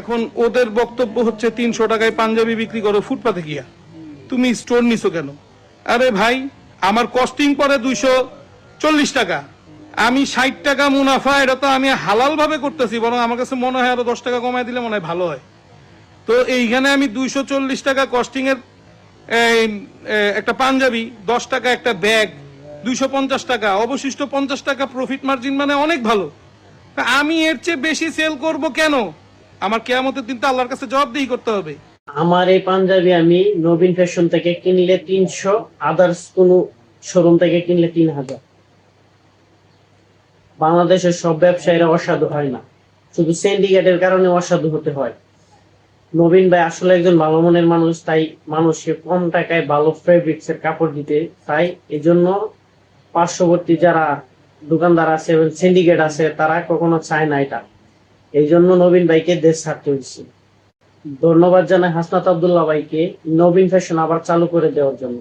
এখন ওদের বক্তব্য হচ্ছে 300 টাকায় পাঞ্জাবি বিক্রি করো ফুটপাতে গিয়া, তুমি স্টোর নিছো কেন? আরে ভাই, আমার কস্টিং পরে 240 টাকা, আমি 60 টাকা মুনাফা, এটা তো আমি হালাল ভাবে করতেছি, বরং আমার কাছে মনে হয় আরো 10 টাকা কমায় দিলে মনে হয় ভালো হয়। তো এইখানে আমি 240 টাকা কস্টিং এর একটা পাঞ্জাবি, 10 টাকা একটা ব্যাগ, 250 টাকা, অবশিষ্ট 50 টাকা প্রফিট মার্জিন, মানে অনেক ভালো। আমি এর চেয়ে বেশি সেল করব কেন? আমার কিয়ামতের দিন তো আল্লাহর কাছে জবাবদিহি করতে হবে। আমার এই পাঞ্জাবি আমি নবীন ফ্যাশন থেকে কিনলে 300, আদার্স কোন শোরুম থেকে কিনলে 3000। বাংলাদেশের সব ব্যবসায়ীরা অসাধু হয় না, শুধু সিন্ডিকেটের কারণে অসাধু হতে হয়। নবীন ভাই আসলে একজন ভালো মনের মানুষ, তাই মানুষকে কম টাকায় ভালো ফেব্রিক্স এর কাপড় দিতে চাই। এই জন্য পার্শ্ববর্তী যারা দোকানদার আছে এবং সিন্ডিকেট আছে তারা কখনো চায় না এটা। এই জন্য নবীন ভাইকে দেশ ছাড়তে হয়েছে। ধন্যবাদ জানাই হাসনাত আব্দুল্লাহ ভাইকে নবীন ফ্যাশন আবার চালু করে দেওয়ার জন্য।